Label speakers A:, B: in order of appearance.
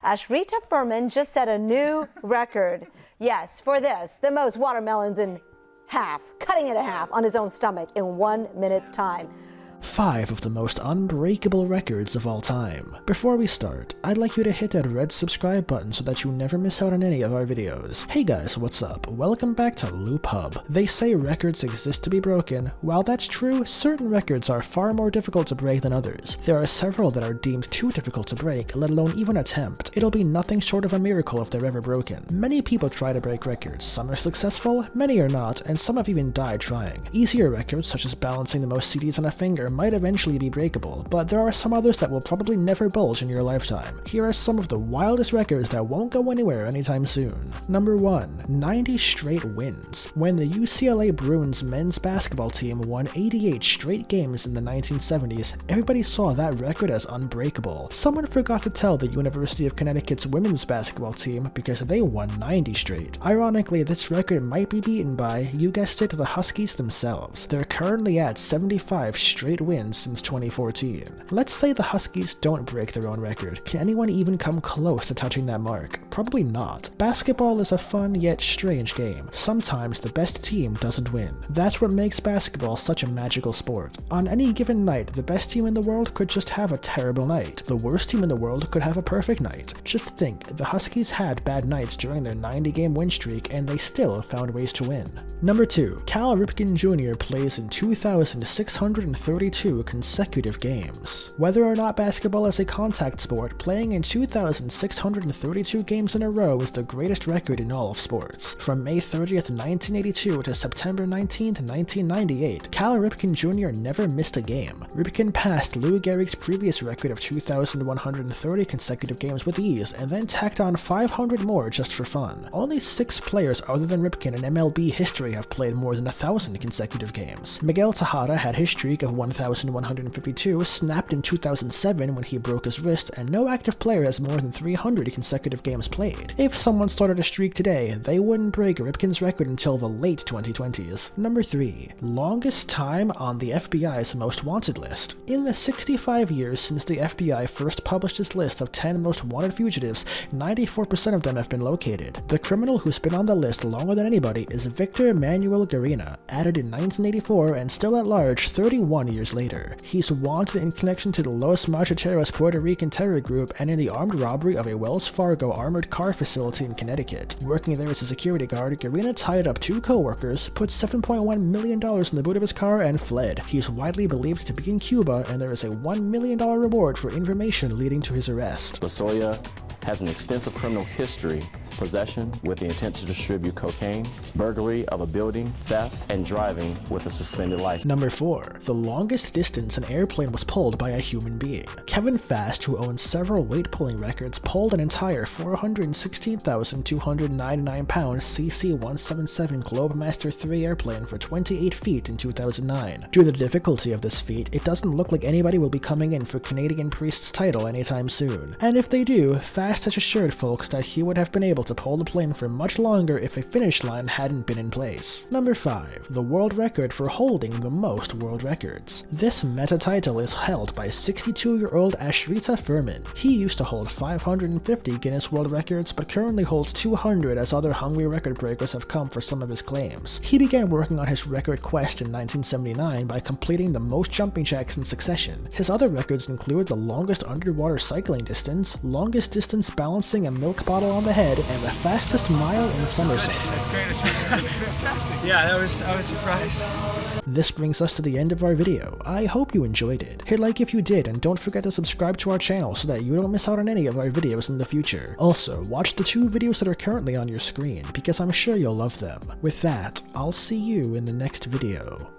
A: Ashrita Furman just set a new record. Yes, for this, the most watermelons in half, cutting it in half on his own stomach in 1 minute's time.
B: 5 of the most unbreakable records of all time. Before we start, I'd like you to hit that red subscribe button so that you never miss out on any of our videos. Hey guys, what's up? Welcome back to Loop Hub. They say records exist to be broken. While that's true, certain records are far more difficult to break than others. There are several that are deemed too difficult to break, let alone even attempt. It'll be nothing short of a miracle if they're ever broken. Many people try to break records. Some are successful, many are not, and some have even died trying. Easier records, such as balancing the most CDs on a finger, might eventually be breakable, but there are some others that will probably never bulge in your lifetime. Here are some of the wildest records that won't go anywhere anytime soon. Number 1. 90 straight wins. When the UCLA Bruins men's basketball team won 88 straight games in the 1970s, everybody saw that record as unbreakable. Someone forgot to tell the University of Connecticut's women's basketball team because they won 90 straight. Ironically, this record might be beaten by, you guessed it, the Huskies themselves. They're currently at 75 straight wins since 2014. Let's say the Huskies don't break their own record. Can anyone even come close to touching that mark? Probably not. Basketball is a fun yet strange game. Sometimes the best team doesn't win. That's what makes basketball such a magical sport. On any given night, the best team in the world could just have a terrible night. The worst team in the world could have a perfect night. Just think, the Huskies had bad nights during their 90-game win streak and they still found ways to win. Number 2. Cal Ripken Jr. plays in 2,632 consecutive games. Whether or not basketball is a contact sport, playing in 2,632 games in a row is the greatest record in all of sports. From May 30th, 1982 to September 19th, 1998, Cal Ripken Jr. never missed a game. Ripken passed Lou Gehrig's previous record of 2,130 consecutive games with ease, and then tacked on 500 more just for fun. Only 6 players other than Ripken in MLB history have played more than 1,000 consecutive games. Miguel Tejada had his streak of 1,152 snapped in 2007 when he broke his wrist, and no active player has more than 300 consecutive games played. If someone started a streak today, they wouldn't break Ripken's record until the late 2020s. Number 3. Longest time on the FBI's most wanted list. In the 65 years since the FBI first published its list of 10 most wanted fugitives, 94% of them have been located. The criminal who's been on the list longer than anybody is Victor Manuel Garina, added in 1984 and still at large 31 years later. He's wanted in connection to the Los Macheteros Puerto Rican terror group and in the armed robbery of a Wells Fargo armored car facility in Connecticut. Working there as a security guard, Garina tied up 2 co-workers, put $7.1 million in the boot of his car, and fled. He's widely believed to be in Cuba, and there is a $1 million reward for information leading to his arrest.
C: Lozoya has an extensive criminal history: possession with the intent to distribute cocaine, burglary of a building, theft, and driving with a suspended license.
B: Number 4. The longest distance an airplane was pulled by a human being. Kevin Fast, who owns several weight-pulling records, pulled an entire 416,299-pound CC-177 Globemaster III airplane for 28 feet in 2009. Due to the difficulty of this feat, it doesn't look like anybody will be coming in for Canadian Priest's title anytime soon. And if they do, Fast has assured folks that he would have been able to pull the plane for much longer if a finish line hadn't been in place. Number 5. The world record for holding the most world records. This meta title is held by 62-year-old Ashrita Furman. He used to hold 550 Guinness World Records, but currently holds 200 as other hungry record breakers have come for some of his claims. He began working on his record quest in 1979 by completing the most jumping jacks in succession. His other records include the longest underwater cycling distance, longest distance balancing a milk bottle on the head, and the fastest mile in somersault.
D: That's great. That's fantastic. Yeah, I was surprised.
B: This brings us to the end of our video. I hope you enjoyed it. Hit like if you did, and don't forget to subscribe to our channel so that you don't miss out on any of our videos in the future. Also, watch the 2 videos that are currently on your screen, because I'm sure you'll love them. With that, I'll see you in the next video.